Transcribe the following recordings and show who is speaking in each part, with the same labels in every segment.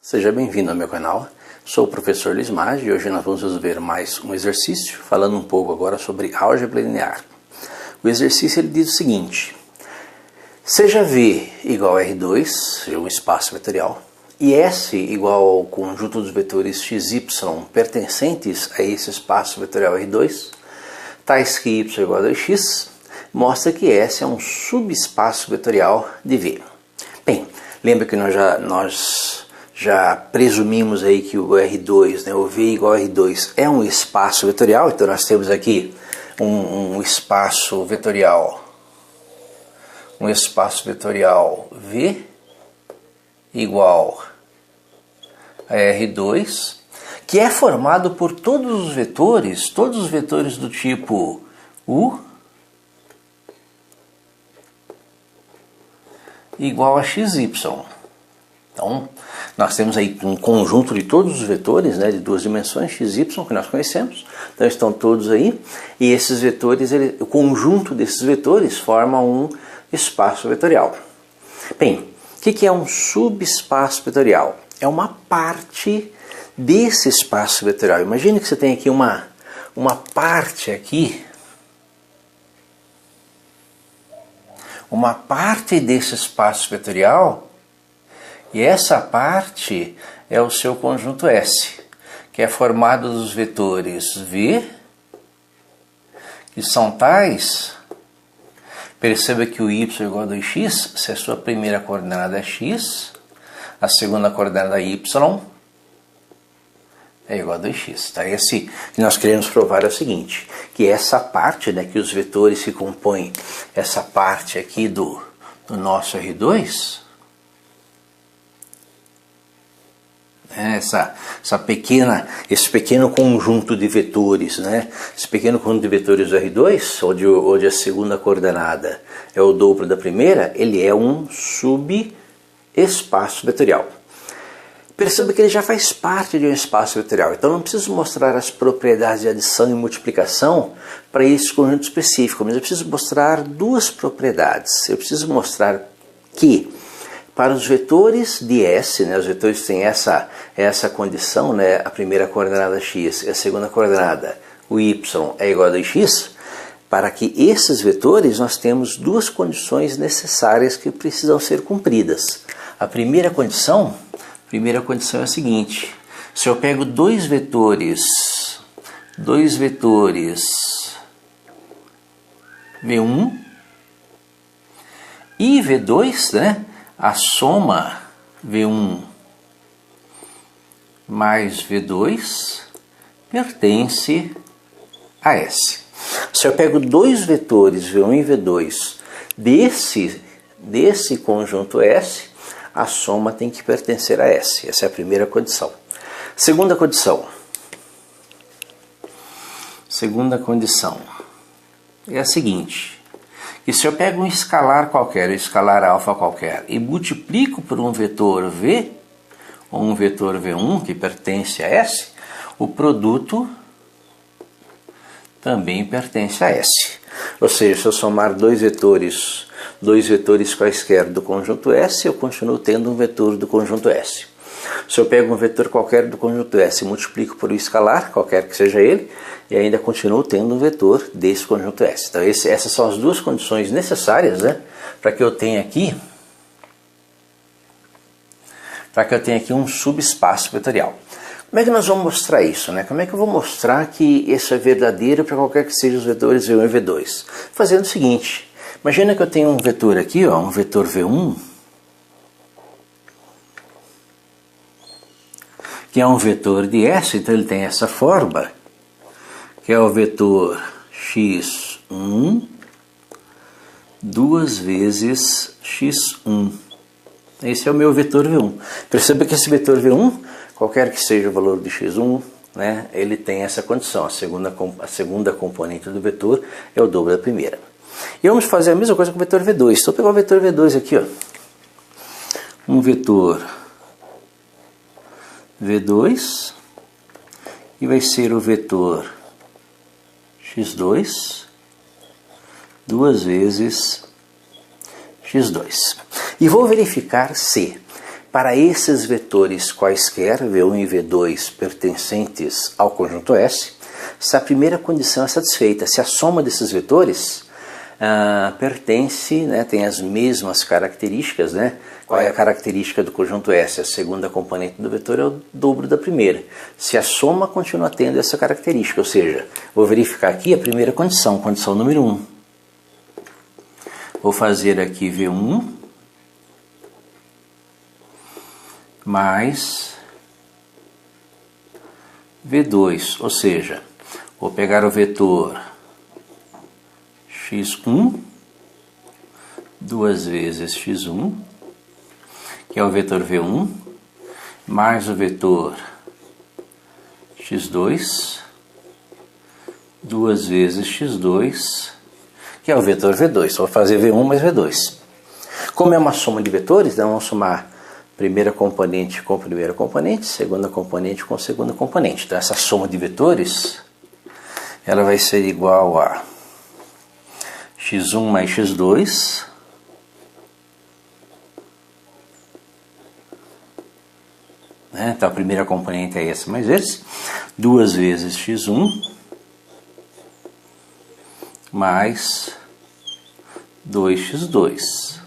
Speaker 1: Seja bem-vindo ao meu canal, sou o professor Luiz Maggi e hoje nós vamos resolver mais um exercício, falando um pouco agora sobre álgebra linear. O exercício ele diz o seguinte: seja V igual a R2, um espaço vetorial, e S igual ao conjunto dos vetores x, y pertencentes a esse espaço vetorial R2, tais que y igual a 2x, mostra que S é um subespaço vetorial de V. Bem, lembra que nós já presumimos aí que o R2, o V igual a R2 é um espaço vetorial, então nós temos aqui um espaço vetorial V igual a R2, que é formado por todos os vetores do tipo U igual a XY. Então, nós temos aí um conjunto de todos os vetores, de duas dimensões, x, y, que nós conhecemos. Então, estão todos aí. E esses vetores, o conjunto desses vetores forma um espaço vetorial. Bem, o que é um subespaço vetorial? É uma parte desse espaço vetorial. Imagine que você tem aqui uma parte aqui, uma parte desse espaço vetorial, e essa parte é o seu conjunto S, que é formado dos vetores V, que são tais, perceba que o y é igual a 2x, se a sua primeira coordenada é x, a segunda coordenada y é igual a 2x. Tá? Esse que nós queremos provar é o seguinte, que essa parte, que os vetores que compõem essa parte aqui do nosso R2, esse pequeno conjunto de vetores, esse pequeno conjunto de vetores do R2, onde a segunda coordenada é o dobro da primeira, ele é um subespaço vetorial. Perceba que ele já faz parte de um espaço vetorial, então não preciso mostrar as propriedades de adição e multiplicação para esse conjunto específico, mas eu preciso mostrar duas propriedades. Eu preciso mostrar que para os vetores de S, os vetores têm essa condição, a primeira coordenada x e a segunda coordenada, o y, é igual a 2x, para que esses vetores nós temos duas condições necessárias que precisam ser cumpridas. A primeira condição é a seguinte: se eu pego dois vetores V1 e V2, a soma V1 mais V2 pertence a S. Se eu pego dois vetores V1 e V2 desse conjunto S, a soma tem que pertencer a S. Essa é a primeira condição. Segunda condição é a seguinte: que se eu pego um escalar qualquer, um escalar alfa qualquer, e multiplico por um vetor V, ou um vetor V1 que pertence a S, o produto também pertence a S. Ou seja, se eu somar dois vetores quaisquer do conjunto S, eu continuo tendo um vetor do conjunto S. Se eu pego um vetor qualquer do conjunto S e multiplico por um escalar, qualquer que seja ele, e ainda continuo tendo um vetor desse conjunto S. Então essas são as duas condições necessárias, para que eu tenha aqui um subespaço vetorial. Como é que nós vamos mostrar isso? Como é que eu vou mostrar que isso é verdadeiro para qualquer que seja os vetores V1 e V2? Fazendo o seguinte: imagina que eu tenho um vetor aqui, um vetor V1, que é um vetor de S, então ele tem essa forma, que é o vetor x1 duas vezes x1. Esse é o meu vetor V1. Perceba que esse vetor V1, qualquer que seja o valor de x1, ele tem essa condição. A segunda componente do vetor é o dobro da primeira. E vamos fazer a mesma coisa com o vetor V2. Então, eu vou pegar o vetor V2 aqui, um vetor V2, e vai ser o vetor x2 duas vezes x2. E vou verificar se para esses vetores quaisquer, V1 e V2 pertencentes ao conjunto S, se a primeira condição é satisfeita, se a soma desses vetores pertence, né, tem as mesmas características, né? Qual é a característica do conjunto S? A segunda componente do vetor é o dobro da primeira. Se a soma continua tendo essa característica, ou seja, vou verificar aqui a primeira condição, condição número 1. Vou fazer aqui V1 mais V2, ou seja, vou pegar o vetor x1 duas vezes x1, que é o vetor V1, mais o vetor x2 duas vezes x2, que é o vetor V2. Vou fazer V1 mais V2. Como é uma soma de vetores, então vamos somar primeira componente com primeira componente, segunda componente com segunda componente. Então essa soma de vetores, ela vai ser igual a x1 mais x2 né? Então a primeira componente é essa mais esse, duas vezes x1 mais 2x2.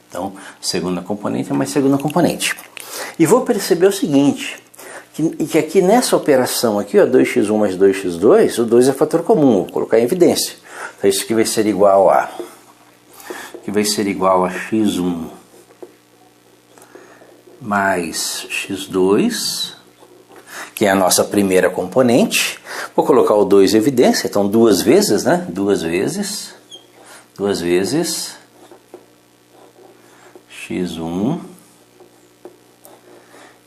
Speaker 1: Então, segunda componente é mais segunda componente. E vou perceber o seguinte, que aqui nessa operação aqui, ó, 2x1 mais 2x2, o 2 é fator comum, vou colocar em evidência. Então isso aqui vai ser igual a x1 mais x2, que é a nossa primeira componente. Vou colocar o 2 em evidência, então duas vezes, né? Duas vezes x1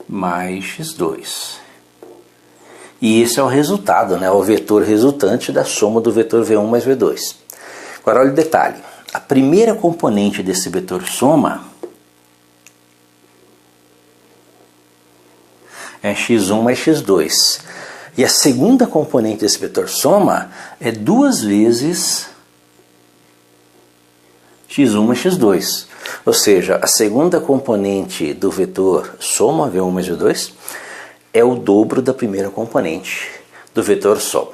Speaker 1: mais x2. E esse é o resultado, né? O vetor resultante da soma do vetor V1 mais V2. Agora olha o detalhe. A primeira componente desse vetor soma é x1 mais x2. E a segunda componente desse vetor soma é duas vezes x1 mais x2. Ou seja, a segunda componente do vetor soma, V1 mais V2, é o dobro da primeira componente do vetor soma.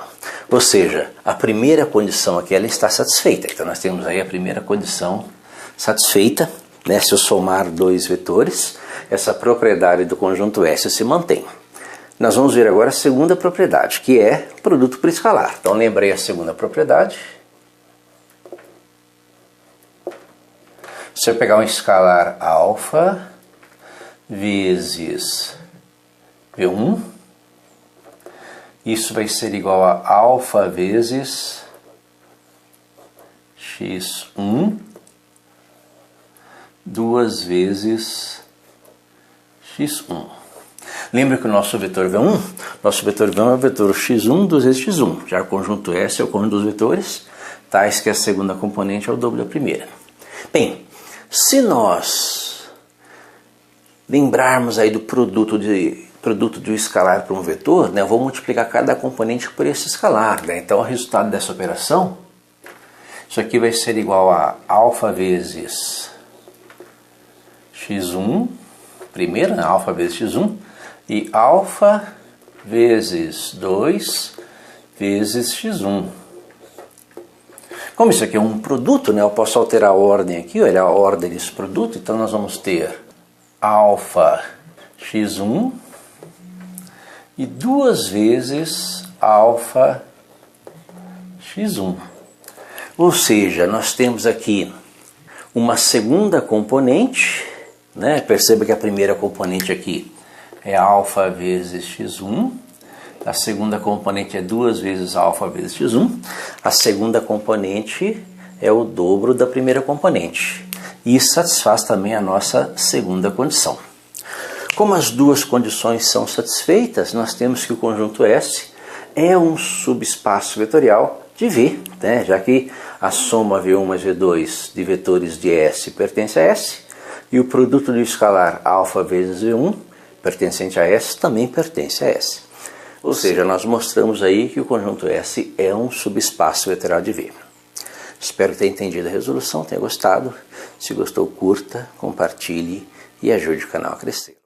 Speaker 1: Ou seja, a primeira condição aqui ela está satisfeita. Então nós temos aí a primeira condição satisfeita, né? Se eu somar dois vetores, essa propriedade do conjunto S se mantém. Nós vamos ver agora a segunda propriedade, que é produto por escalar. Então lembrei a segunda propriedade. Se eu pegar um escalar alfa vezes V1, isso vai ser igual a alfa vezes x1 duas vezes x1. Lembra que o nosso vetor V1 é o vetor x1 duas vezes x1. Já o conjunto S é o conjunto dos vetores, tais que a segunda componente é o dobro da primeira. Bem, se nós lembrarmos aí do produto de um escalar para um vetor, né, eu vou multiplicar cada componente por esse escalar. Né? Então o resultado dessa operação, isso aqui vai ser igual a alfa vezes x1, primeiro, né, alfa vezes x1, e alfa vezes 2 vezes x1. Como isso aqui é um produto, né, eu posso alterar a ordem aqui, olha a ordem desse produto, então nós vamos ter alfa x1 e duas vezes alfa x1. Ou seja, nós temos aqui uma segunda componente, né? Perceba que a primeira componente aqui é alfa vezes x1, a segunda componente é duas vezes alfa vezes x1, a segunda componente é o dobro da primeira componente. E isso satisfaz também a nossa segunda condição. Como as duas condições são satisfeitas, nós temos que o conjunto S é um subespaço vetorial de V, né? Já que a soma V1 mais V2 de vetores de S pertence a S, e o produto do escalar alfa vezes V1 pertencente a S também pertence a S. Ou seja, nós mostramos aí que o conjunto S é um subespaço vetorial de V. Espero que tenha entendido a resolução, tenha gostado. Se gostou, curta, compartilhe e ajude o canal a crescer.